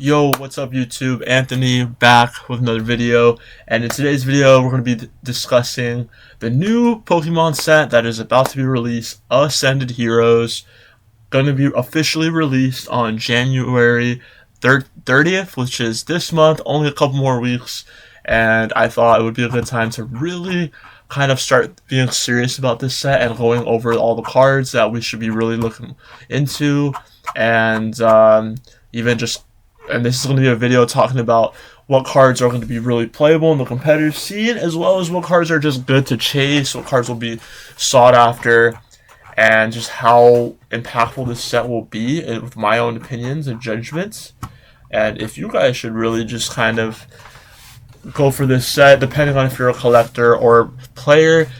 Yo, what's up YouTube? Anthony back with another video, and in today's video we're going to be discussing the new Pokemon set that is about to be released, Ascended Heroes, going to be officially released on January 30th, which is this month, only a couple more weeks, and I thought it would be a good time to really kind of start being serious about this set and going over all the cards that we should be really looking into, and even just and this is going to be a video talking about what cards are going to be really playable in the competitive scene, as well as what cards are just good to chase, what cards will be sought after, and just how impactful this set will be with my own opinions and judgments. And if you guys should really just kind of go for this set, depending on if you're a collector or player.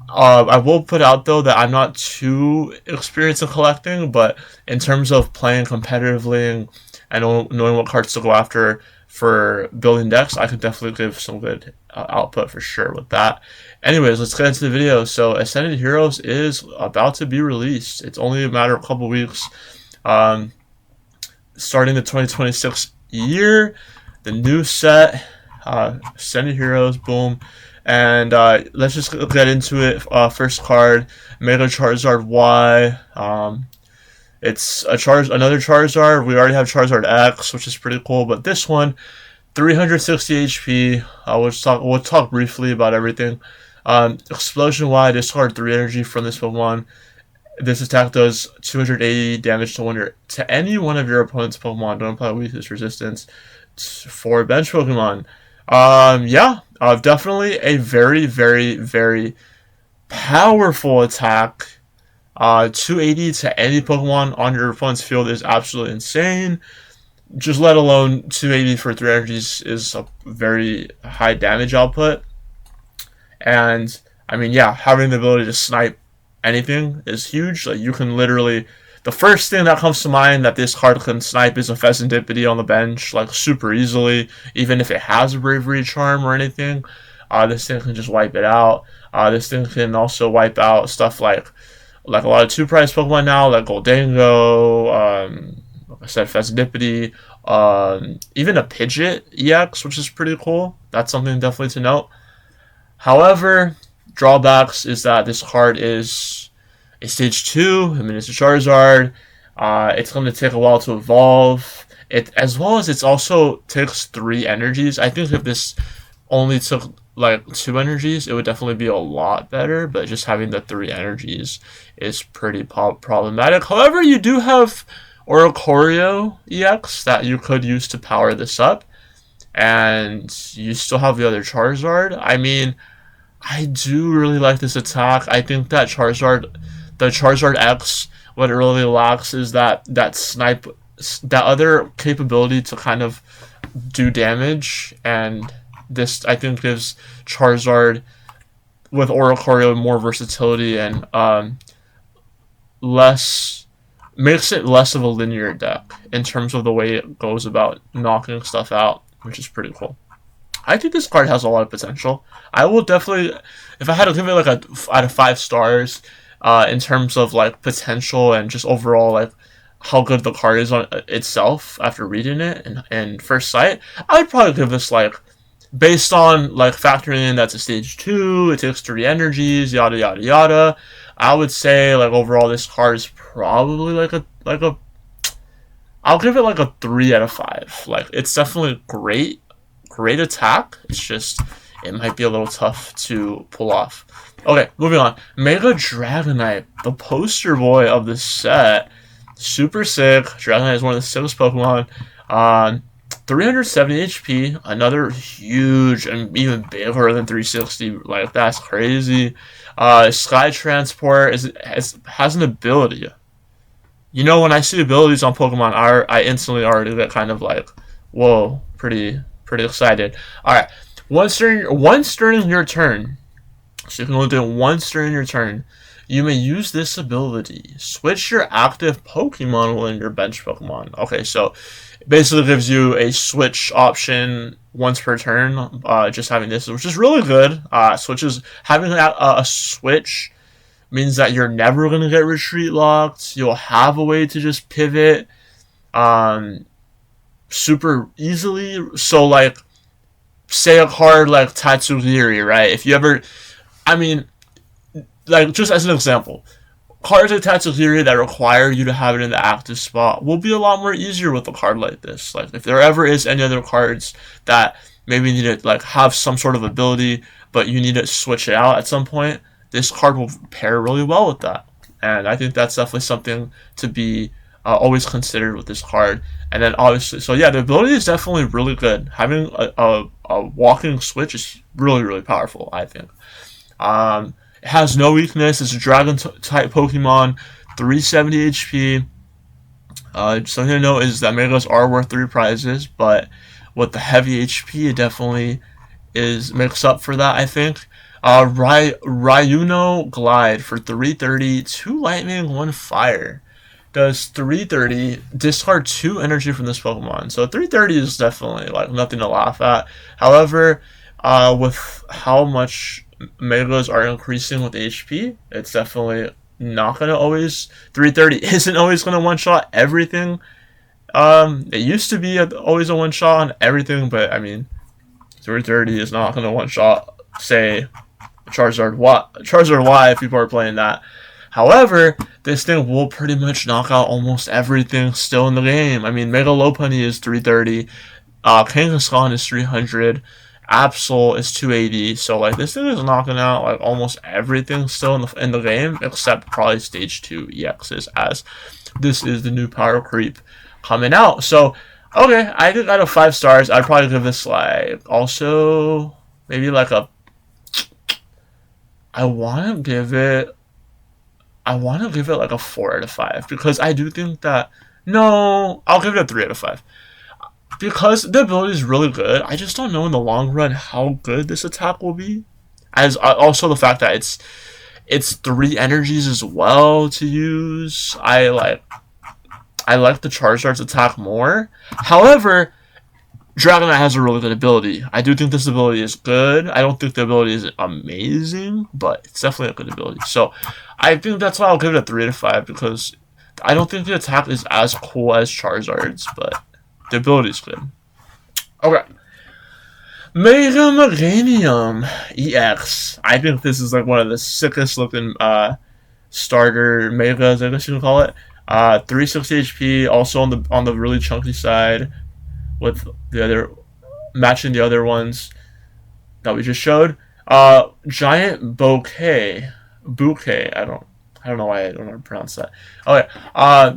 I will put out though that I'm not too experienced in collecting, but in terms of playing competitively and knowing what cards to go after for building decks, I could definitely give some good output for sure with that. Anyways, let's get into the video. So Ascended Heroes is about to be released. It's only a matter of a couple weeks. Starting the 2026 year, the new set, Ascended Heroes, boom. And let's just get into it. First card, Mega Charizard Y. It's another Charizard. We already have Charizard X, which is pretty cool. But this one, 360 HP. We'll talk briefly about everything. Explosion Y, discard 3 energy from this Pokemon. This attack does 280 damage to any one of your opponent's Pokemon. Don't apply weakness resistance for bench Pokemon. Definitely a very, very, very powerful attack. 280 to any Pokemon on your opponent's field is absolutely insane. Just let alone 280 for 3 energies is a very high damage output. And I mean, yeah, having the ability to snipe anything is huge. Like, you can literally, the first thing that comes to mind that this card can snipe is a Pheasantipede on the bench, like super easily, even if it has a Bravery Charm or anything. This thing can just wipe it out. This thing can also wipe out stuff like a lot of 2-price Pokemon now, like Goldango, like I said, Pheasantipede, even a Pidgeot EX, which is pretty cool. That's something definitely to note. However, drawbacks is that this card is a stage 2. I mean, it's a Charizard. It's going to take a while to evolve. As well as it also takes 3 energies. I think if this only took like 2 energies, it would definitely be a lot better. But just having the 3 energies is pretty problematic. However, you do have Oricorio EX that you could use to power this up. And you still have the other Charizard. I mean, I do really like this attack. I think that the Charizard X, what it really lacks is that snipe, that other capability to kind of do damage, and this I think gives Charizard with Oricorio more versatility and makes it less of a linear deck in terms of the way it goes about knocking stuff out, which is pretty cool. I think this card has a lot of potential. I will definitely, if I had to give it like a out of 5 stars, in terms of like potential and just overall like how good the card is on itself after reading it and first sight, I would probably give this, like, based on like factoring in that's a stage 2, it takes 3 energies, yada yada yada. I would say like overall this card is probably like a I'll give it like a 3 out of 5. Like, it's definitely great attack. It's just, it might be a little tough to pull off. Okay, moving on. Mega Dragonite, the poster boy of this set. Super sick. Dragonite is one of the sickest Pokemon. 370 HP, another huge and even bigger than 360. Like, that's crazy. Sky Transport has an ability. You know, when I see abilities on Pokemon, I instantly already get kind of like, whoa, pretty excited. Alright, once during your turn, so you can only do 1 during your turn, you may use this ability. Switch your active Pokemon within your bench Pokemon. Okay, so it basically gives you a switch option once per turn, just having this, which is really good. Having a switch means that you're never going to get retreat locked. You'll have a way to just pivot. super easily. So like, say a card like Tatsugiri, right? If you ever, I mean, like just as an example, cards like Tatsugiri that require you to have it in the active spot will be a lot more easier with a card like this. Like if there ever is any other cards that maybe need to like have some sort of ability, but you need to switch it out at some point, this card will pair really well with that. And I think that's definitely something to be always considered with this card. And then obviously, so yeah, the ability is definitely really good. Having a walking switch is really, really powerful, I think. It has no weakness. It's a dragon type Pokemon, 370 HP. Something to note is that Megas are worth 3 prizes, but with the heavy HP, it definitely makes up for that, I think. Ryuno Glide for 330, 2 lightning, 1 fire. Does 330, discard 2 energy from this Pokemon. So 330 is definitely like nothing to laugh at. However, with how much Megas are increasing with HP, it's definitely not going to always, 330 isn't always going to one-shot everything. It used to be always a one-shot on everything, but I mean, 330 is not going to one-shot, say, Charizard Y if people are playing that. However, this thing will pretty much knock out almost everything still in the game. I mean, Mega Lopunny is 330, Kangaskhan is 300, Absol is 280. So like this thing is knocking out like almost everything still in the game, except probably Stage 2 EXs, as this is the new power creep coming out. So okay, I think out of 5 stars, I'd probably give this like also maybe like a. I want to give it like a 4 out of 5 because I do think that no, I'll give it a 3 out of 5 because the ability is really good. I just don't know in the long run how good this attack will be. As also the fact that it's 3 energies as well to use. I like the Charizard's attack more. However, Dragonite has a really good ability. I do think this ability is good. I don't think the ability is amazing, but it's definitely a good ability. So I think that's why I'll give it a 3 out of 5 because I don't think the attack is as cool as Charizard's, but the ability is good. Okay. Mega Meganium EX. I think this is like one of the sickest looking starter Megas, I guess you can call it. 360 HP, also on the really chunky side, with the other matching the other ones that we just showed. Giant bouquet. I don't know why I don't know how to pronounce that. Okay.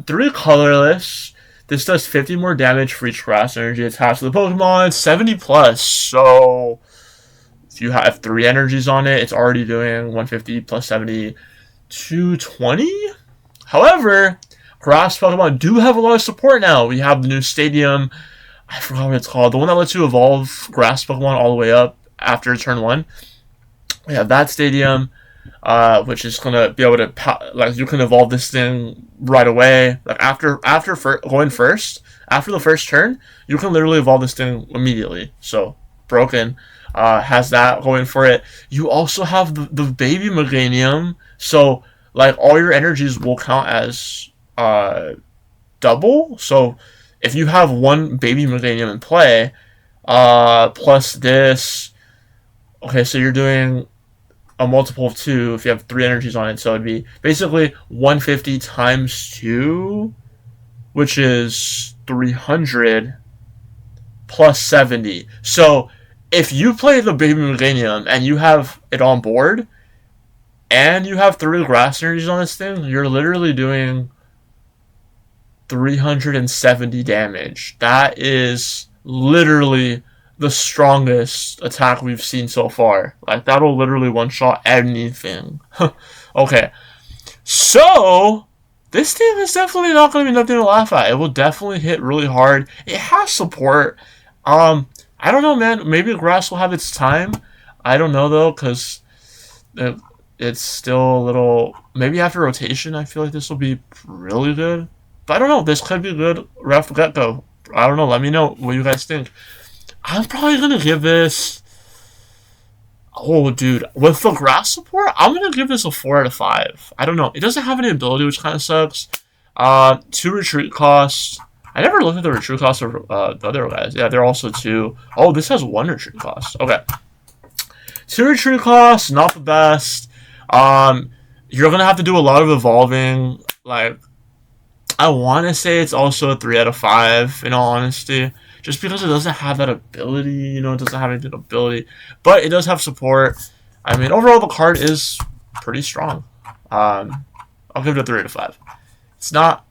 3 colorless. This does 50 more damage for each grass energy attached to the Pokemon. 70 plus. So if you have 3 energies on it, it's already doing 150 plus 70, 220. However, grass Pokemon do have a lot of support now. We have the new stadium. I forgot what it's called. The one that lets you evolve grass Pokemon all the way up after turn 1. We have that stadium, which is going to be able to, like, you can evolve this thing right away. Like, after going first, after the first turn, you can literally evolve this thing immediately. So, Broken has that going for it. You also have the baby Meganium. So, like, all your energies will count as double. So, if you have 1 baby Meganium in play, plus this, okay, so you're doing a multiple of 2 if you have 3 energies on it, so it'd be basically 150 times 2, which is 300 plus 70. So if you play the baby Meganium and you have it on board, and you have 3 grass energies on this thing, you're literally doing 370 damage. That is literally the strongest attack we've seen so far. Like, that'll literally one-shot anything. Okay. So, this thing is definitely not going to be nothing to laugh at. It will definitely hit really hard. It has support. I don't know, man. Maybe grass will have its time. I don't know, though, because it's still a little... Maybe after rotation, I feel like this will be really good. But I don't know. This could be good right off the get-go. I don't know. Let me know what you guys think. I'm probably going to give this... Oh, dude. With the grass support, I'm going to give this a 4 out of 5. I don't know. It doesn't have any ability, which kind of sucks. 2 retreat costs. I never looked at the retreat cost of the other guys. Yeah, they're also 2. Oh, this has 1 retreat cost. Okay. 2 retreat costs, not the best. You're going to have to do a lot of evolving. Like, I want to say it's also a 3 out of 5, in all honesty. Just because it doesn't have that ability, you know, it doesn't have any ability. But it does have support. I mean, overall, the card is pretty strong. I'll give it a 3 out of 5.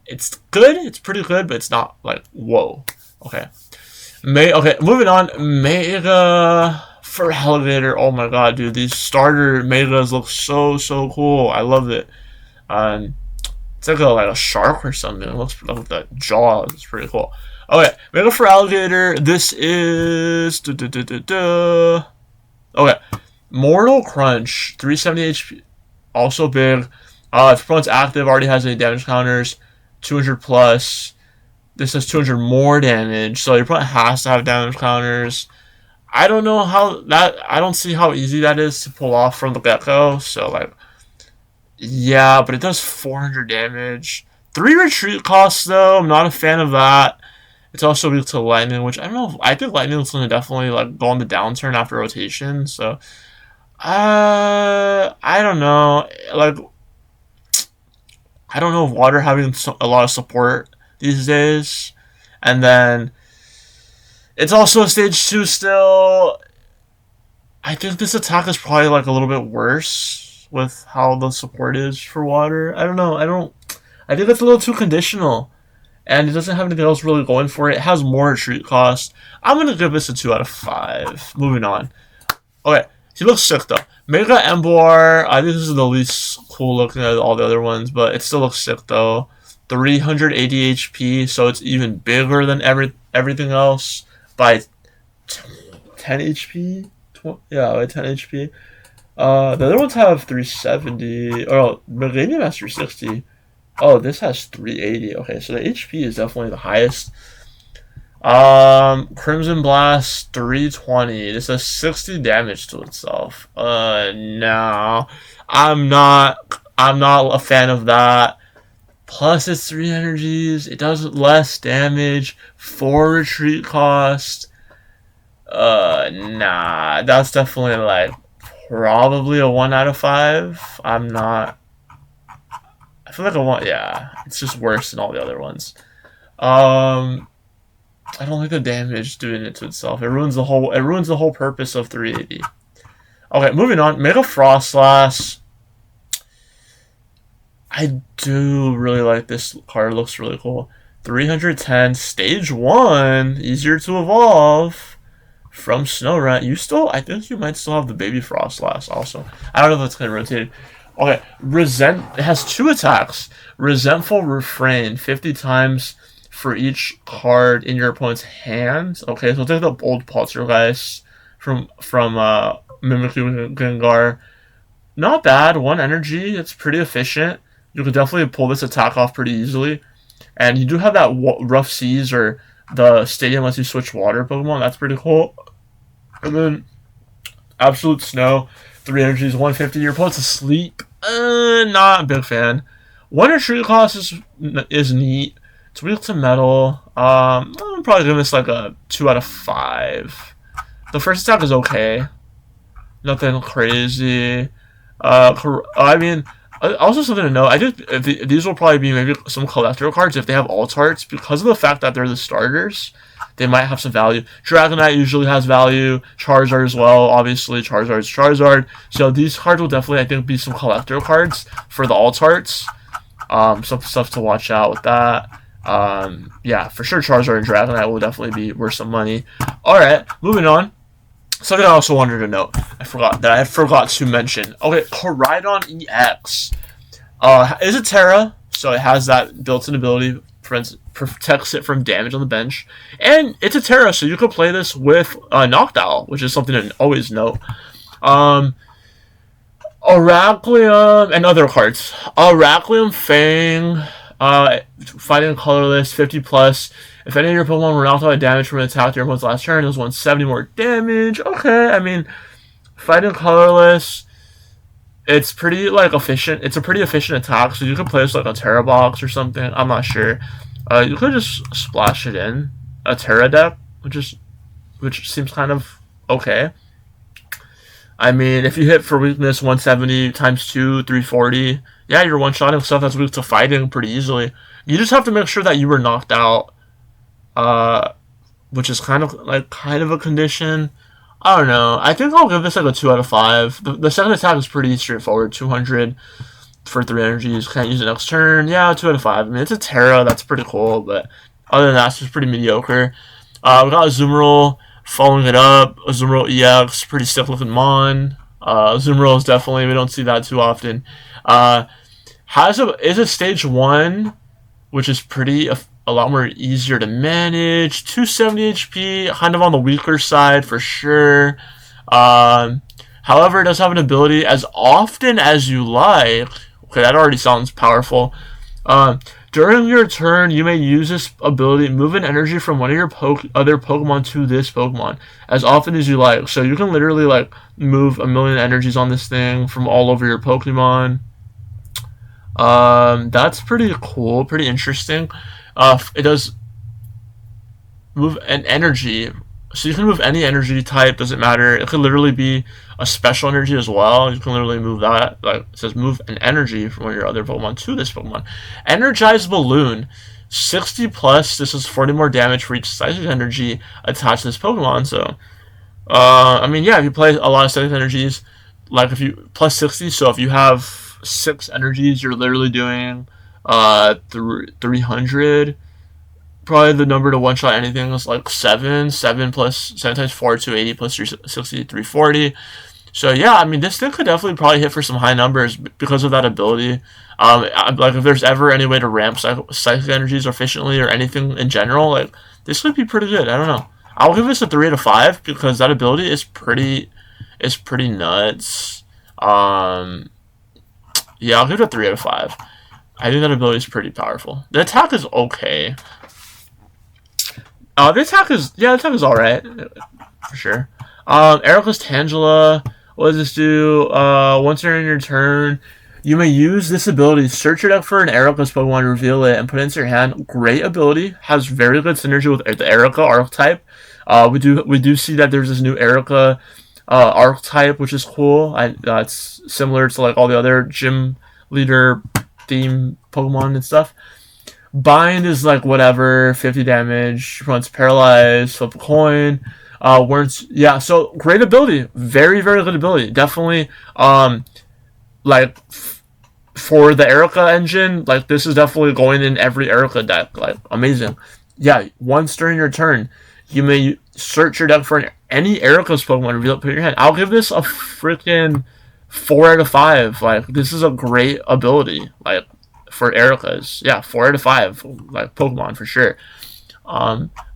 It's good, it's pretty good, but it's not, like, whoa. Okay. Okay, moving on. Mega Feraligatr. Oh my god, dude. These starter megas look so cool. I love it. It's like a shark or something. It looks like that jaw. It's pretty cool. Okay, Mega Feraligatr. This is okay. Mortal Crunch, 370 HP, also big. If opponent's active, already has any damage counters, 200 plus. This has 200 more damage, so your opponent has to have damage counters. I don't know how that. I don't see how easy that is to pull off from the get-go. So like, yeah, but it does 400 damage. 3 retreat costs though. I'm not a fan of that. It's also weak to lightning, which I don't know. I think lightning is going to definitely like go on the downturn after rotation. So, I don't know. Like, I don't know if water having a lot of support these days, and then it's also a stage 2 still. I think this attack is probably like a little bit worse with how the support is for water. I don't know. I think it's a little too conditional. And it doesn't have anything else really going for it. It has more retreat cost. I'm going to give this a 2 out of 5. Moving on. Okay, he looks sick though. Mega Emboar. I think this is the least cool looking of all the other ones, but it still looks sick though. 380 HP, so it's even bigger than everything else by 10 HP. Yeah, by 10 HP. The other ones have 370. Oh, Meganium has 360. Oh, this has 380. Okay, so the HP is definitely the highest. Crimson Blast 320. This does 60 damage to itself. No, I'm not a fan of that. Plus, it's 3 energies. It does less damage. 4 retreat cost. Nah, that's definitely like probably a 1 out of 5. I feel like yeah, it's just worse than all the other ones. I don't like the damage doing it to itself. It ruins the whole purpose of 380. Okay, moving on. Mega Froslass. I do really like this card. It looks really cool. 310, stage 1, easier to evolve from Snorunt. I think you might still have the baby Froslass also. I don't know if that's going to rotate. Okay, it has 2 attacks. Resentful Refrain, 50 times for each card in your opponent's hand. Okay, so take the Bold Poltergeist from Mimikyu Gengar. Not bad, 1 energy. It's pretty efficient. You could definitely pull this attack off pretty easily. And you do have that Rough Seas or the Stadium lets you switch water Pokemon. That's pretty cool. And then Absolute Snow. 3 energies, 150. Your opponent's asleep. Not a big fan. 1 retreat cost is neat. It's weak to metal. I'm probably giving this like a 2 out of 5. The first attack is okay. Nothing crazy. I mean, also something to note. These will probably be maybe some collector cards if they have alt arts, because of the fact that they're the starters. They might have some value. Dragonite usually has value. Charizard as well. Obviously, Charizard's Charizard. So these cards will definitely, I think, be some collector cards for the alt arts. Some stuff to watch out with that. Yeah, for sure Charizard and Dragonite will definitely be worth some money. Alright, moving on. Something I also wanted to note. I forgot to mention. Okay, Koraidon EX. Is a Terra, so it has that built-in ability, protects it from damage on the bench. And it's a Terra, so you could play this with Noctowl, which is something to always note. Oraculeum and other cards. Oraculeum Fang, fighting colorless, 50 plus. If any of your Pokemon were knocked out by damage from an attack during one's last turn, it does 170 more damage. Okay, I mean, fighting colorless, it's pretty like efficient. It's a pretty efficient attack, so you could play this like a Terra Box or something. I'm not sure. You could just splash it in a Terra deck, which seems kind of okay. I mean, if you hit for weakness 170 times 2, 340, yeah, you're one-shotting stuff that's weak to fighting pretty easily. You just have to make sure that you were knocked out, uh, which is kind of a condition. I don't know. I think I'll give this like a 2 out of 5. The second attack is pretty straightforward. 200 for 3 energies. Can't use it next turn. Yeah, 2 out of 5. I mean, it's a Terra. That's pretty cool, but other than that, it's just pretty mediocre. We got Azumarill following it up. Azumarill EX, pretty sick looking Mon. Azumarill is definitely, we don't see that too often. Uh, is a stage 1, which is a lot more easier to manage. 270 HP, kind of on the weaker side for sure. However, it does have an ability as often as you like. Okay, that already sounds powerful. During your turn, you may use this ability, move an energy from one of your other Pokemon to this Pokemon as often as you like. So you can literally like move a million energies on this thing from all over your Pokemon. That's pretty cool, pretty interesting. It does move an energy, so you can move any energy type. Doesn't matter. It could literally be a special energy as well. You can literally move that. Like it says, move an energy from one of your other Pokemon to this Pokemon. Energized Balloon, 60 plus. This is 40 more damage for each psychic energy attached to this Pokemon. So, I mean, yeah, if you play a lot of psychic energies, like if you plus 60, so if you have 6 energies, you're literally doing 300. Probably the number to one shot anything is like 7 plus 7 times 4, 280 plus 360, 340. So yeah, I mean, this thing could definitely probably hit for some high numbers because of that ability. Like if there's ever any way to ramp psychic energies efficiently or anything in general, like this could be pretty good. I don't know. I'll give this a 3 out of 5 because that ability is pretty nuts. Yeah, I'll give it a 3 out of 5. I think that ability is pretty powerful. The attack is okay. The attack is alright. For sure. Erika's Tangela. What does this do? Once during your turn, you may use this ability. Search your deck for an Erika's Pokemon, reveal it, and put it into your hand. Great ability. Has very good synergy with the Erika archetype. We do see that there's this new Erika archetype, which is cool. That's similar to like all the other gym leader theme Pokemon and stuff. Bind is like whatever, 50 damage, runs paralyzed, flip a coin. So great ability, very very good ability. Definitely, for the Erika engine, like this is definitely going in every Erika deck. Like amazing. Yeah, once during your turn, you may search your deck for any Erika's Pokemon, reveal it, put it in your hand. I'll give this a freaking 4 out of 5. Like this is a great ability. Like for Erika's, yeah, 4 out of 5. Like Pokemon for sure.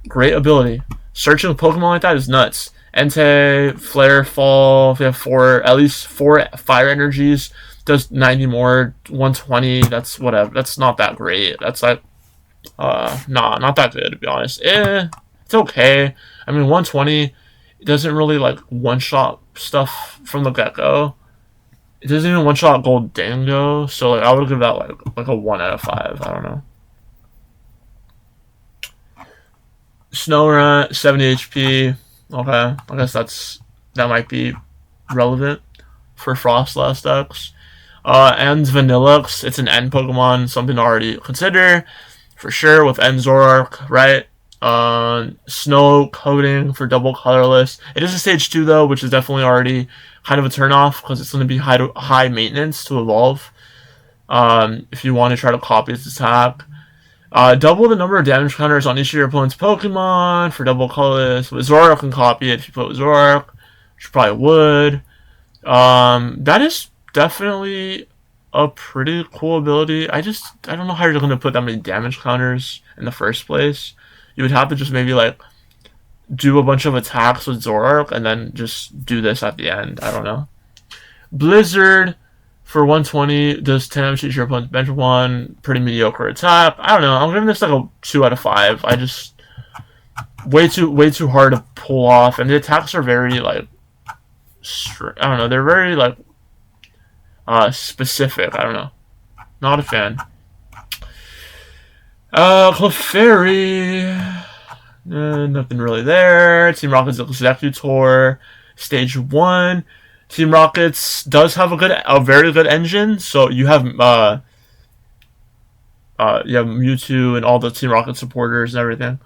Great ability. Searching a Pokemon like that is nuts. Entei, Flare, Fall. If you have at least 4 fire energies, does 90 more, 120. That's whatever. That's not that great. That's like, not that good to be honest. It's okay. I mean, 120 doesn't really like one shot stuff from the get go. It doesn't even one shot Gholdengo, so like I would give that like a 1 out of 5. I don't know. Snorunt, 70 HP. Okay, I guess that might be relevant for Frostlass decks. And Vanillux, it's an N Pokemon, something to already consider for sure with N Zoroark, right? Snow coating for double colorless. It is a stage 2 though, which is definitely already kind of a turn off because it's going to be high maintenance to evolve. If you want to try to copy its attack. Double the number of damage counters on each of your opponent's Pokemon for double colorless. Zoroark can copy it if you put Zoroark, which you probably would. That is definitely a pretty cool ability. I don't know how you're going to put that many damage counters in the first place. You would have to just maybe like do a bunch of attacks with Zoroark and then just do this at the end. I don't know. Blizzard for 120 does 10 damage to your opponent's bench one. Pretty mediocre attack. I don't know. I'm giving this like a 2 out of 5. I just way too hard to pull off, and the attacks are very like I don't know. They're very like specific. I don't know. Not a fan. Clefairy. Nothing really there. Team Rocket's Executor. Stage 1. Team Rockets does have a very good engine. So you have Mewtwo and all the Team Rocket supporters and everything.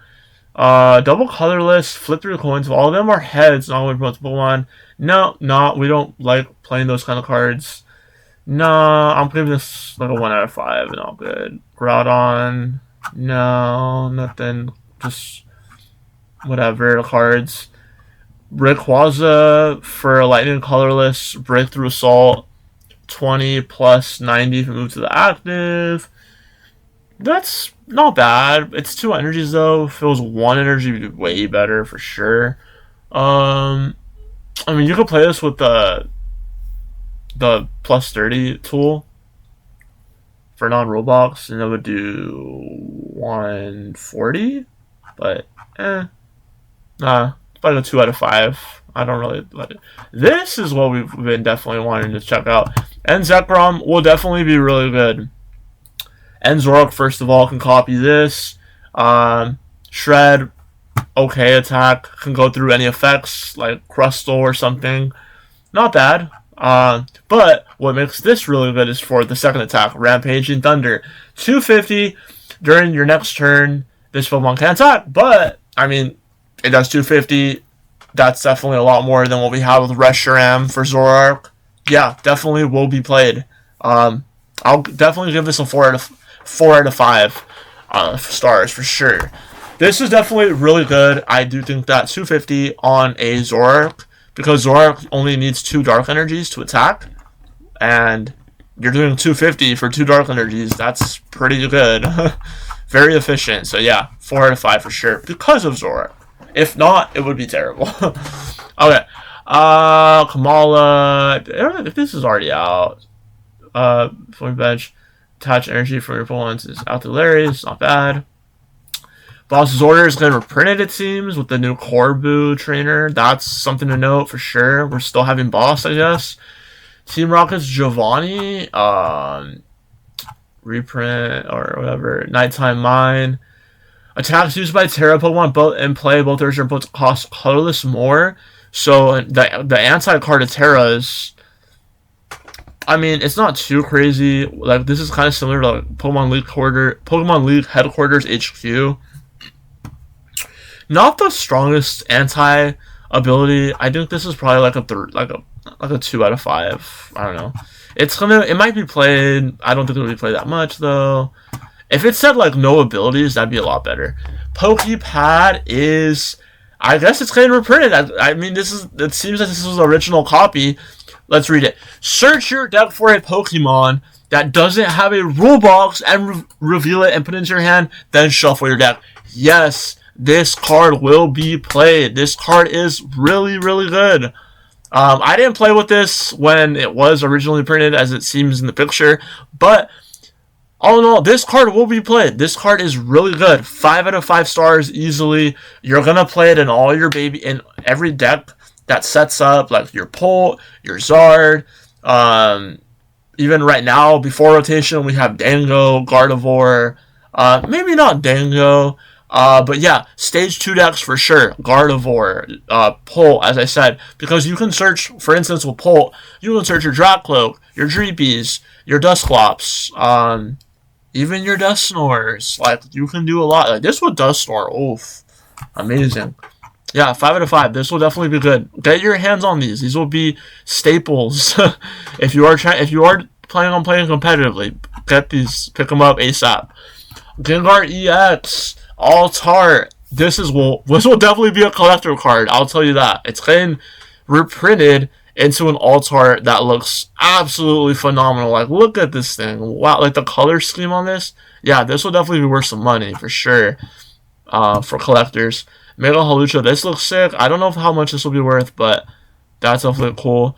Double colorless, flip through coins. All of them are heads, not only multiple one. No, we don't like playing those kind of cards. No, I'm giving this like a 1 out of 5 and all good. Groudon, no, nothing. Just whatever cards. Rayquaza for lightning colorless, breakthrough assault, 20 plus 90 if you move to the active. That's not bad. It's 2 energies though. If it was 1 energy, it'd be way better for sure. I mean, you could play this with the plus 30 tool for non-Roblox, and it would do 140. But nah, it's about a 2 out of 5. I don't really like it. This is what we've been definitely wanting to check out. And Zekrom will definitely be really good. And Zoroark, first of all, can copy this. Shred, okay attack, can go through any effects, like Crustle or something. Not bad. But what makes this really good is for the second attack, Rampage and Thunder. 250 during your next turn, this Pokemon can attack. But, I mean, it does 250. That's definitely a lot more than what we have with Reshiram for Zoroark. Yeah, definitely will be played. I'll definitely give this a 4 out of 5 stars for sure. This is definitely really good. I do think that 250 on a Zoroark, because Zoroark only needs 2 dark energies to attack, and you're doing 250 for 2 dark energies. That's pretty good. Very efficient. So yeah, 4 out of 5 for sure because of Zoroark. If not, it would be terrible. Okay. Kamala. I don't know if this is already out. Point bench. Attach energy from your opponents is out to Larry. It's not bad. Boss's Order is going to reprint it, it seems, with the new Corbu trainer. That's something to note for sure. We're still having Boss, I guess. Team Rocket's Giovanni. Reprint or whatever. Nighttime Mine. Attacks used by Terra Pokemon in play, both versions both cost colorless more. So the anti-card of Terra is, I mean, it's not too crazy. Like, this is kind of similar to like Pokemon League Headquarters HQ. Not the strongest anti ability. I think this is probably like a 2 out of 5. I don't know. It might be played. I don't think it'll be played that much though. If it said like no abilities, that'd be a lot better. Pokepad is, I guess it's getting reprinted. I mean, it seems like this is the original copy. Let's read it. Search your deck for a Pokemon that doesn't have a rule box and reveal it and put it into your hand, then shuffle your deck. Yes, this card will be played. This card is really, really good. I didn't play with this when it was originally printed, as it seems in the picture, but all in all, this card will be played. This card is really good. 5 out of 5 stars easily. You're gonna play it in in every deck that sets up, like your Polt, your Zard. Even right now, before rotation, we have Dango, Gardevoir. Maybe not Dango. But yeah, stage 2 decks for sure. Gardevoir, Polt, as I said, because you can search, for instance, with Polt, you can search your Dratcloak, your Dreepies, your Dusclops, even your Dusknors. Like, you can do a lot. Like, this with Dusknor, oof, amazing. Yeah, 5 out of 5. This will definitely be good. Get your hands on these. These will be staples. if you are planning on playing competitively, get these. Pick them up ASAP. Gengar EX. Altar. This will definitely be a collector card. I'll tell you that. It's getting reprinted into an Altar that looks absolutely phenomenal. Like, look at this thing. Wow, like the color scheme on this. Yeah, this will definitely be worth some money for sure. For collectors. Mega Hawlucha. This looks sick. I don't know how much this will be worth, but that's definitely cool.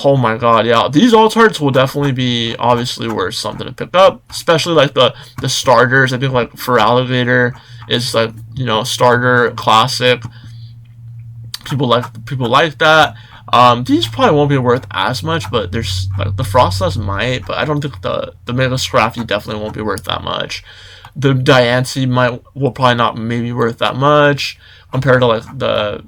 Oh my god, yeah. These Altarts will definitely be obviously worth something to pick up. Especially like the starters. I think like Feraligatr is like, you know, starter classic. People like that. These probably won't be worth as much, but there's like the Frostlass might, but I don't think the Mega Scrafty definitely won't be worth that much. The Diancie will probably not maybe worth that much compared to like the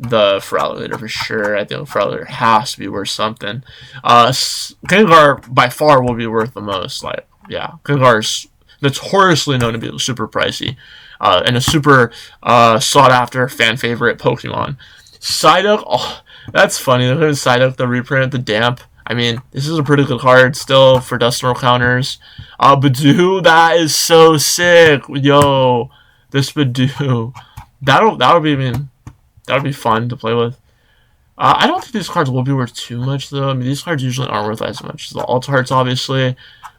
Feraligatr for sure. I think Feraligatr has to be worth something. Gengar by far will be worth the most. Like, yeah, Gengar's notoriously known to be super pricey, and a super sought after fan favorite Pokemon. Psyduck, oh, that's funny. Look at Psyduck, the reprint, the damp. I mean, this is a pretty good card still for Dusknoir counters. Badoo, that is so sick. Yo, this Badoo. That'll be, I mean, that would be fun to play with. I don't think these cards will be worth too much, though. I mean, these cards usually aren't worth as much. The Altarts, obviously.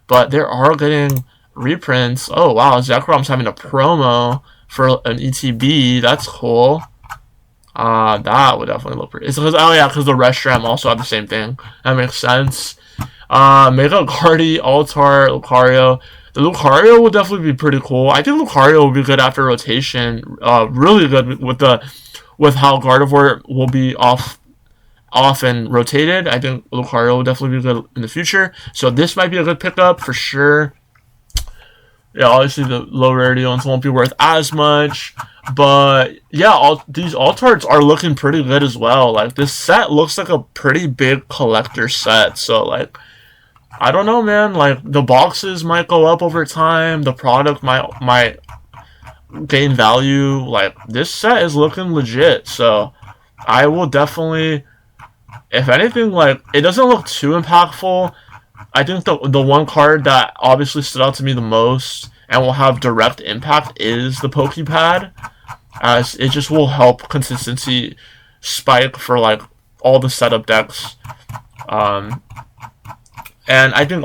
But they are getting reprints. Oh, wow. Zekrom's having a promo for an ETB. That's cool. That would definitely look pretty. It's because, oh, yeah, because the Reshiram also have the same thing. That makes sense. Mega Cardi, Altar, Lucario. The Lucario will definitely be pretty cool. I think Lucario will be good after rotation. Really good with how Gardevoir will be off and rotated. I think Lucario will definitely be good in the future. So this might be a good pickup for sure. Yeah, obviously the low rarity ones won't be worth as much. But yeah, these Altarts are looking pretty good as well. Like, this set looks like a pretty big collector set. So like, I don't know, man. Like, the boxes might go up over time. The product might gain value. Like, this set is looking legit. So I will definitely, if anything, like, it doesn't look too impactful. I think the one card that obviously stood out to me the most and will have direct impact is the Pokepad, as it just will help consistency spike for like all the setup decks. And I think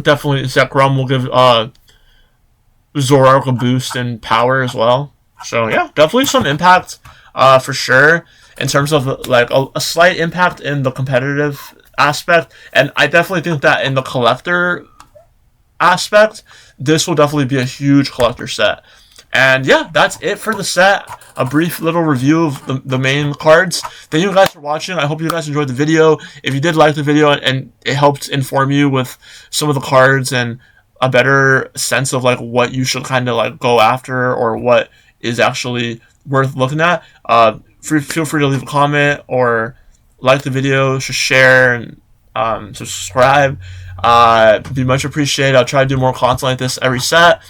definitely Zekrom will give Zoroark a boost in power as well. So yeah, definitely some impact for sure in terms of like a slight impact in the competitive aspect, and I definitely think that in the collector aspect, this will definitely be a huge collector set. And yeah, that's it for the set. A brief little review of the main cards. Thank you guys for watching. I hope you guys enjoyed the video. If you did like the video and it helped inform you with some of the cards and a better sense of like what you should kind of like go after or what is actually worth looking at, feel free to leave a comment or like the video, just share, and subscribe. Be much appreciated. I'll try to do more content like this every set.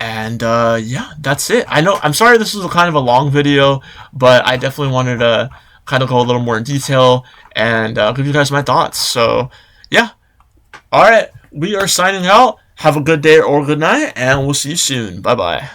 And yeah, that's it. I'm sorry this was kind of a long video, but I definitely wanted to kind of go a little more in detail and give you guys my thoughts. So yeah, all right, we are signing out. Have a good day or good night, and we'll see you soon. Bye bye.